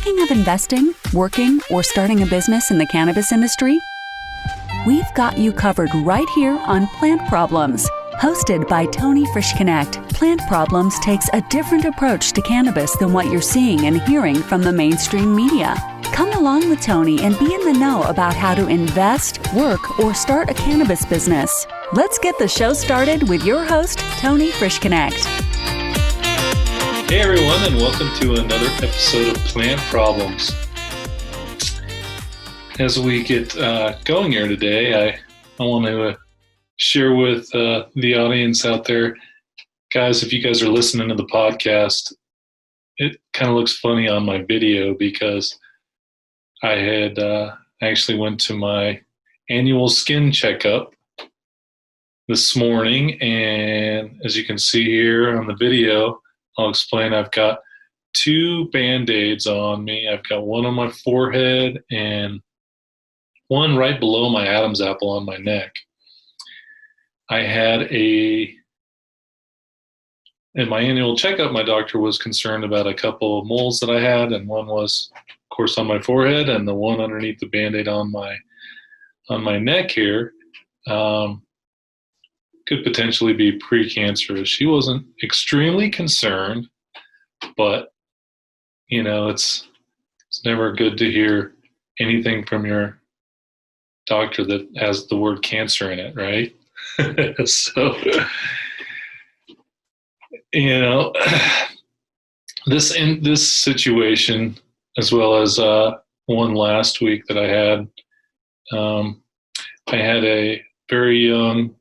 Thinking of investing, working, or starting a business in the cannabis industry? We've got you covered right here on Plant Problems. Hosted by Tony Frischknecht, Plant Problems takes a different approach to cannabis than what you're seeing and hearing from the mainstream media. Come along with Tony and be in the know about how to invest, work, or start a cannabis business. Let's get the show started with your host, Tony Frischknecht. Hey everyone, and welcome to another episode of Plant Problems. As we get going here today, I want to share with the audience out there, guys, if you guys are listening to the podcast, it kind of looks funny on my video because I actually went to my annual skin checkup this morning, and as you can see here on the video, I'll explain. I've got 2 Band-Aids on me. I've got one on my forehead and one right below my Adam's apple on my neck. I had in my annual checkup, my doctor was concerned about a couple of moles that I had, and one was, of course, on my forehead, and the one underneath the Band-Aid on my neck here could potentially be precancerous. She wasn't extremely concerned, but you know, it's never good to hear anything from your doctor that has the word cancer in it, right? So, you know, this situation, as well as one last week that I had a very young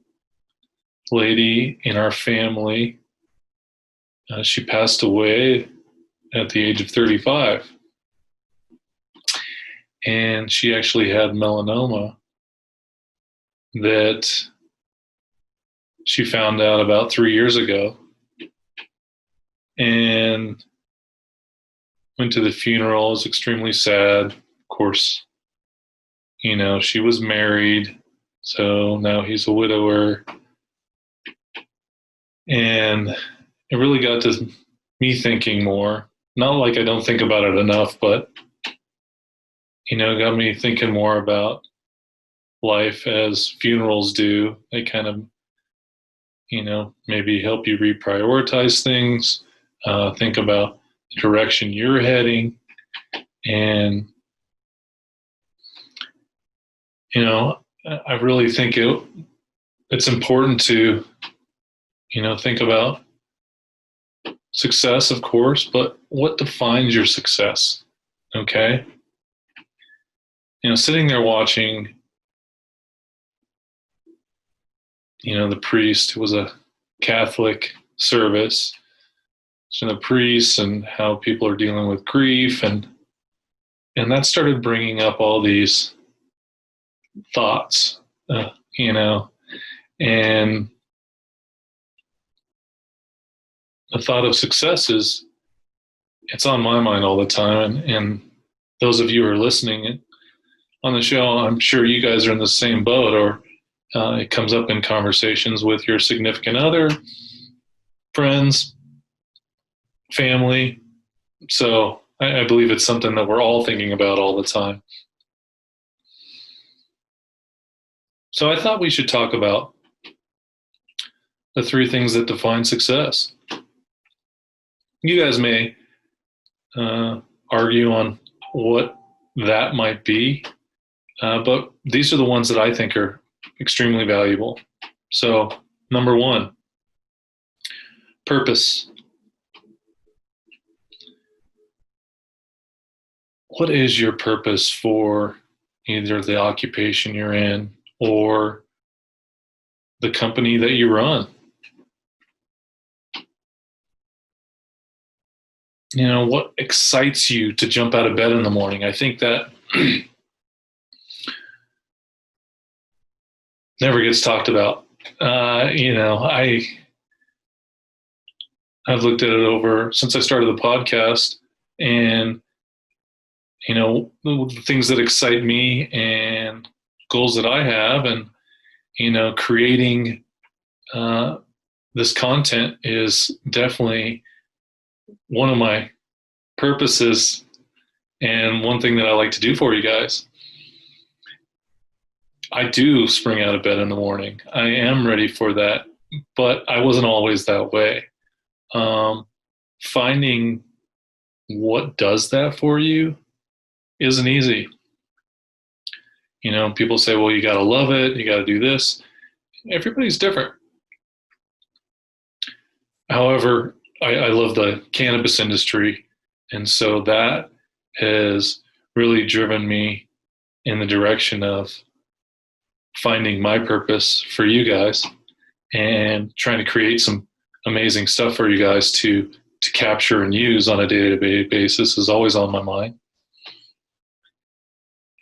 lady in our family. She passed away at the age of 35, and she actually had melanoma that she found out about 3 years ago, and went to the funeral. It was extremely sad. Of course, you know, she was married, so now he's a widower. And it really got to me thinking more. Not like I don't think about it enough, but, you know, it got me thinking more about life as funerals do. They kind of, you know, maybe help you reprioritize things, think about the direction you're heading. And, you know, I really think it's important to, you know, think about success, of course, but what defines your success? Okay. You know, sitting there watching, you know, the priest, who was a Catholic service, so the priests and how people are dealing with grief, and that started bringing up all these thoughts, you know, and the thought of success it's on my mind all the time. And those of you who are listening on the show, I'm sure you guys are in the same boat, or it comes up in conversations with your significant other, friends, family. So I believe it's something that we're all thinking about all the time. So I thought we should talk about the 3 things that define success. You guys may argue on what that might be, but these are the ones that I think are extremely valuable. So, number 1, purpose. What is your purpose for either the occupation you're in or the company that you run? You know, what excites you to jump out of bed in the morning? I think that never gets talked about. You know, I've looked at it over since I started the podcast, and, you know, the things that excite me and goals that I have, and, you know, creating this content is definitely one of my purposes And one thing that I like to do for you guys, I do spring out of bed in the morning. I am ready for that, but I wasn't always that way. Finding what does that for you isn't easy. People say, well, you got to love it. You got to do this. Everybody's different. However, I love the cannabis industry. And so that has really driven me in the direction of finding my purpose for you guys and trying to create some amazing stuff for you guys to capture and use on a day-to-day basis is always on my mind.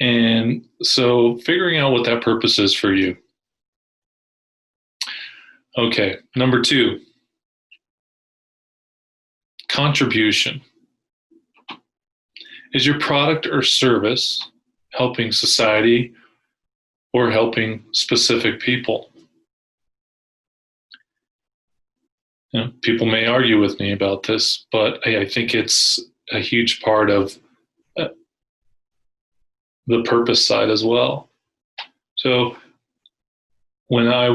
And so figuring out what that purpose is for you. Okay, number 2, contribution. Is your product or service helping society or helping specific people? People may argue with me about this, but I think it's a huge part of the purpose side as well. So when I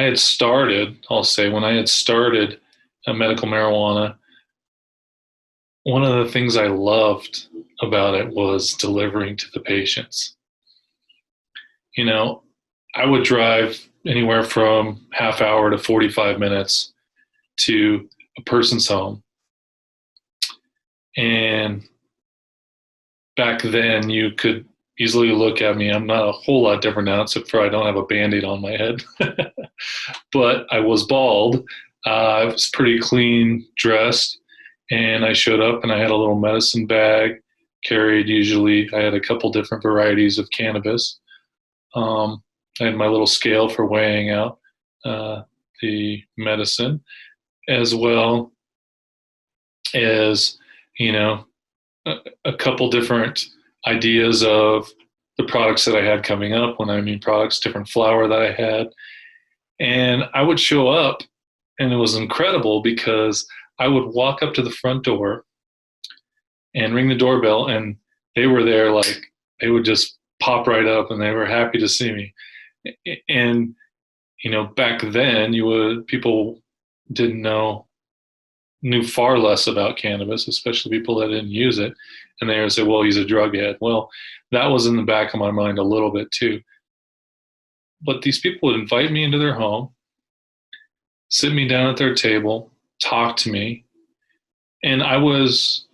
had started medical marijuana, one of the things I loved about it was delivering to the patients. I would drive anywhere from half hour to 45 minutes to a person's home. And back then you could easily look at me. I'm not a whole lot different now, except for I don't have a Band-Aid on my head. But I was bald. I was pretty clean dressed. And I showed up and I had a little medicine bag carried. Usually I had a couple different varieties of cannabis. I had my little scale for weighing out the medicine, as well as, a couple different ideas of the products that I had coming up. When I mean products, different flower that I had. And I would show up, and it was incredible because I would walk up to the front door and ring the doorbell, and they were there, like they would just pop right up and they were happy to see me. And, back then people knew far less about cannabis, especially people that didn't use it. And they would say, well, he's a drug head. Well, that was in the back of my mind a little bit too. But these people would invite me into their home, sit me down at their table, talk to me. And I was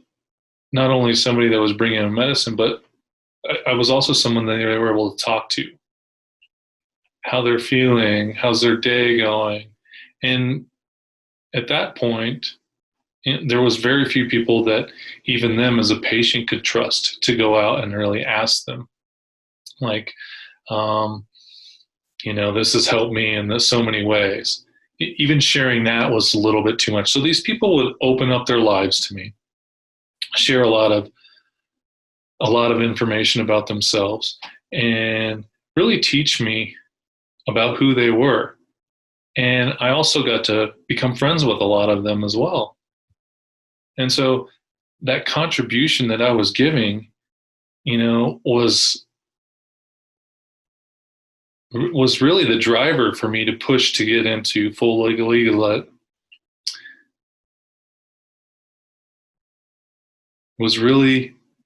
not only somebody that was bringing in medicine, but I was also someone that they were able to talk to. How they're feeling, how's their day going. And at that point, there was very few people that even them as a patient could trust to go out and really ask them. Like, this has helped me in so many ways. Even sharing that was a little bit too much. So these people would open up their lives to me, share a lot of information about themselves, and really teach me about who they were. And I also got to become friends with a lot of them as well. And so that contribution that I was giving, was really the driver for me to push to get into full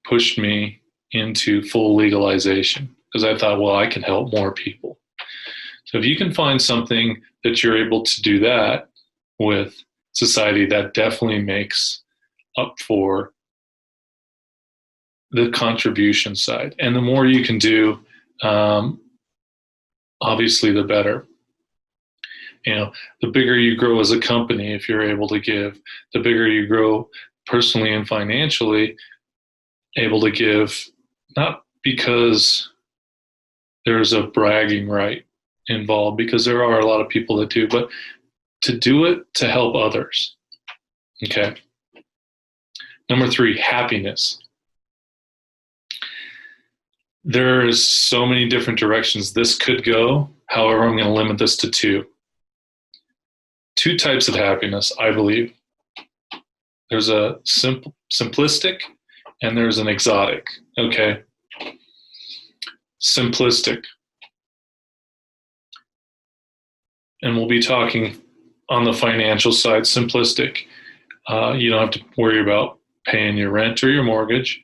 pushed me into full legalization, because I thought, well, I can help more people. So if you can find something that you're able to do that with society, that definitely makes up for the contribution side. And the more you can do, obviously the better. The bigger you grow as a company, if you're able to give, the bigger you grow personally and financially, able to give, not because there's a bragging right involved, because there are a lot of people that do, but to do it to help others. Okay. Number 3, happiness. There's so many different directions this could go. However, I'm going to limit this to 2. 2 types of happiness, I believe. There's a simplistic and there's an exotic. Okay. Simplistic. And we'll be talking on the financial side. Simplistic. You don't have to worry about paying your rent or your mortgage.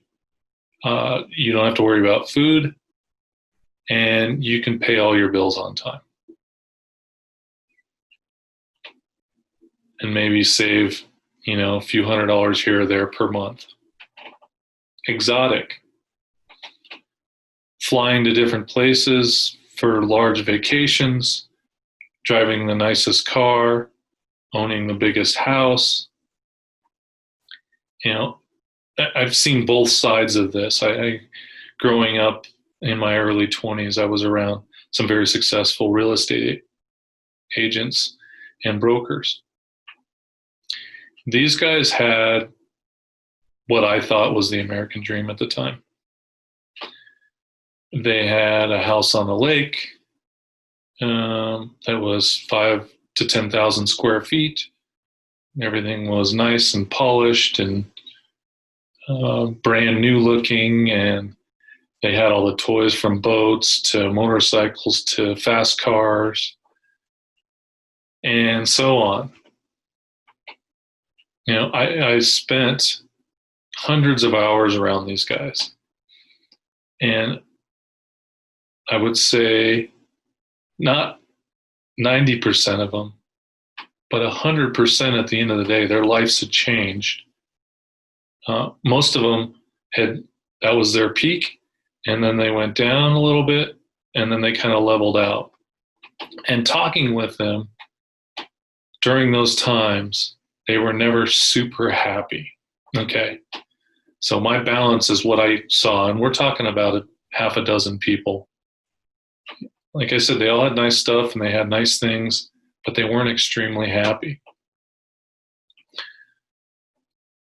You don't have to worry about food, and you can pay all your bills on time. And maybe save, a few $100s here or there per month. Exotic. Flying to different places for large vacations, driving the nicest car, owning the biggest house. I've seen both sides of this. Growing up in my early 20s, I was around some very successful real estate agents and brokers. These guys had what I thought was the American dream at the time. They had a house on the lake that was 5,000 to 10,000 square feet. Everything was nice and polished and brand new looking, and they had all the toys from boats to motorcycles to fast cars and so on. I spent hundreds of hours around these guys, and I would say not 90% of them, but 100% at the end of the day, their lives had changed. Most of them that was their peak, and then they went down a little bit, and then they kind of leveled out. And talking with them during those times, they were never super happy. Okay. So my balance is what I saw, and we're talking about half a dozen people. Like I said, they all had nice stuff and they had nice things, but they weren't extremely happy.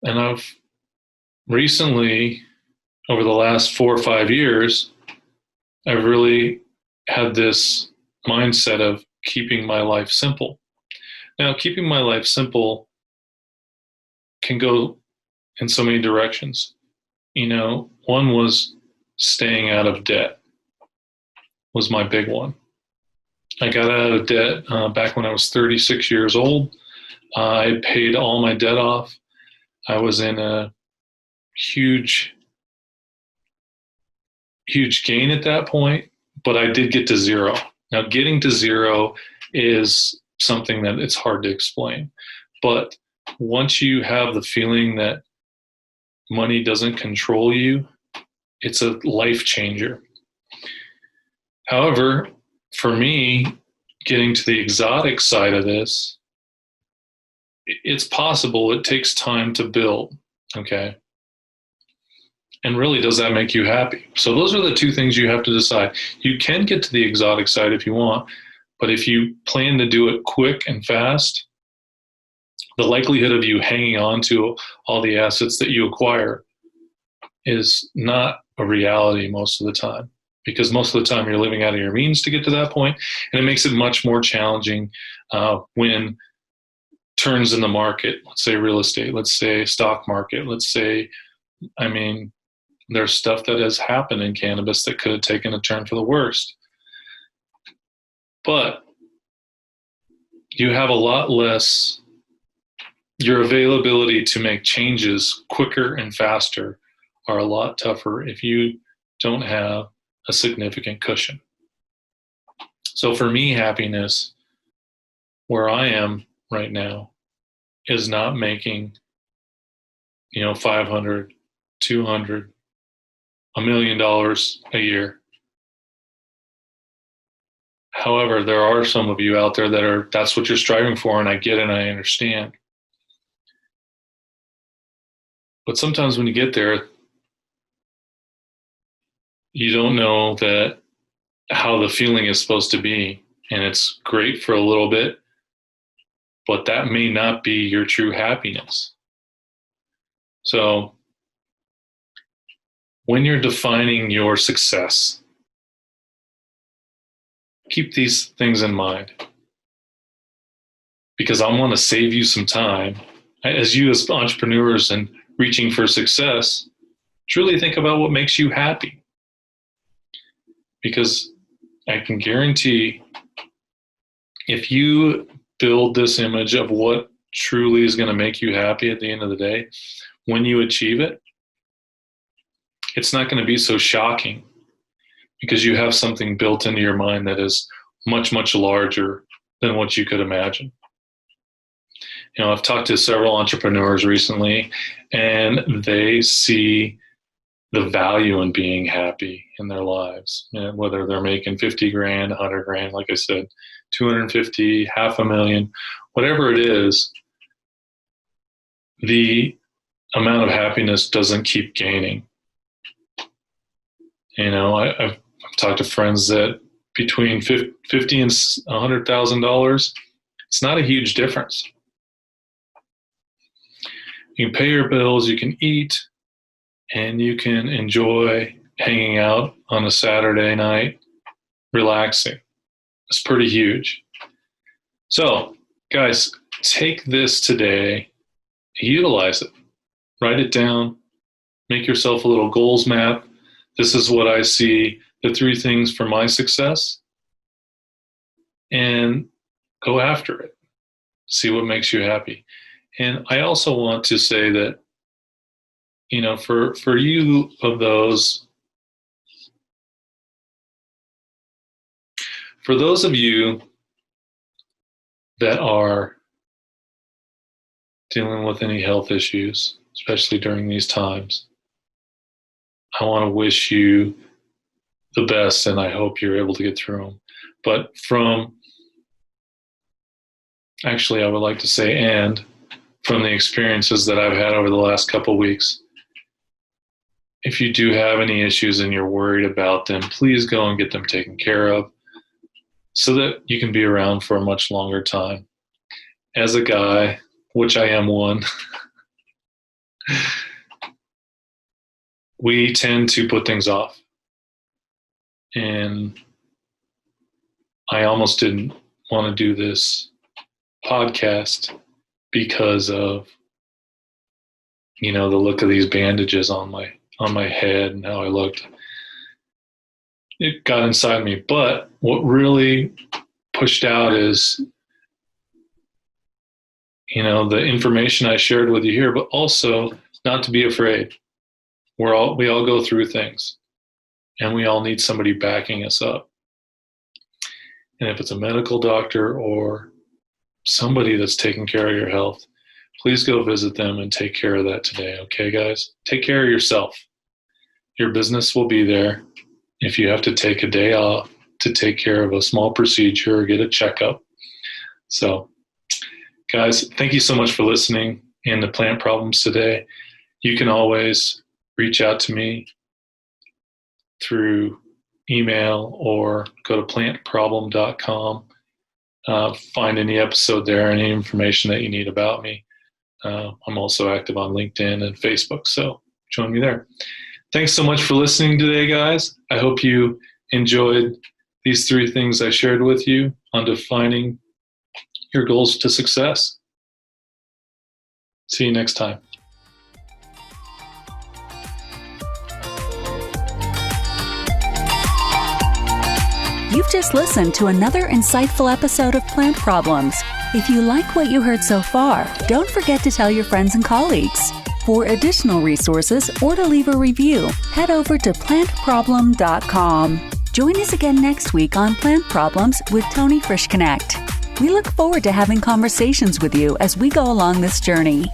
And I've recently, over the last 4 or 5 years, I've really had this mindset of keeping my life simple. Now, keeping my life simple can go in so many directions. One was staying out of debt was my big one. I got out of debt back when I was 36 years old. I paid all my debt off. I was in a huge gain at that point, but I did get to zero. Now, getting to zero is something that it's hard to explain. But once you have the feeling that money doesn't control you, it's a life changer. However, for me, getting to the exotic side of this, it's possible. It takes time to build, okay? And really, does that make you happy? So those are the two things you have to decide. You can get to the exotic side if you want, but if you plan to do it quick and fast, the likelihood of you hanging on to all the assets that you acquire is not a reality most of the time, because most of the time you're living out of your means to get to that point, and it makes it much more challenging when turns in the market, let's say real estate, let's say stock market, let's say, there's stuff that has happened in cannabis that could have taken a turn for the worst. But you have a lot less, your availability to make changes quicker and faster are a lot tougher if you don't have a significant cushion. So for me, happiness, where I am right now, is not making, 500, 200, $1 million a year. However, there are some of you out there that's what you're striving for, and I get it and I understand. But sometimes when you get there, you don't know that how the feeling is supposed to be, and it's great for a little bit, but that may not be your true happiness. So when you're defining your success, keep these things in mind, because I want to save you some time as entrepreneurs and reaching for success, truly think about what makes you happy. Because I can guarantee if you build this image of what truly is going to make you happy at the end of the day, when you achieve it, it's not going to be so shocking because you have something built into your mind that is much, much larger than what you could imagine. I've talked to several entrepreneurs recently, and they see the value in being happy in their lives, whether they're making 50 grand, 100 grand, like I said, 250, $500,000, whatever it is, the amount of happiness doesn't keep gaining. I've talked to friends that between $50,000 and $100,000, it's not a huge difference. You can pay your bills, you can eat, and you can enjoy hanging out on a Saturday night, relaxing. It's pretty huge. So, guys, take this today, utilize it, write it down, make yourself a little goals map. This is what I see, the 3 things for my success, and go after it. See what makes you happy. And I also want to say that, for you of those, for those of you that are dealing with any health issues, especially during these times, I want to wish you the best, and I hope you're able to get through them. But I would like to say, and from the experiences that I've had over the last couple of weeks, if you do have any issues and you're worried about them, please go and get them taken care of so that you can be around for a much longer time. As a guy, which I am one, we tend to put things off. And I almost didn't want to do this podcast because of, the look of these bandages on my head and how I looked. It got inside me. But what really pushed out is, the information I shared with you here, but also not to be afraid. We all go through things, and we all need somebody backing us up. And if it's a medical doctor or somebody that's taking care of your health, please go visit them and take care of that today. Okay, guys? Take care of yourself. Your business will be there. If you have to take a day off to take care of a small procedure or get a checkup. So, guys, thank you so much for listening in to Plant Problems today. You can always reach out to me through email or go to plantproblem.com. Find any episode there, any information that you need about me. I'm also active on LinkedIn and Facebook, so join me there. Thanks so much for listening today, guys. I hope you enjoyed these 3 things I shared with you on defining your goals to success. See you next time. You've just listened to another insightful episode of Plant Problems. If you like what you heard so far, don't forget to tell your friends and colleagues. For additional resources or to leave a review, head over to plantproblem.com. Join us again next week on Plant Problems with Tony Frischknecht. We look forward to having conversations with you as we go along this journey.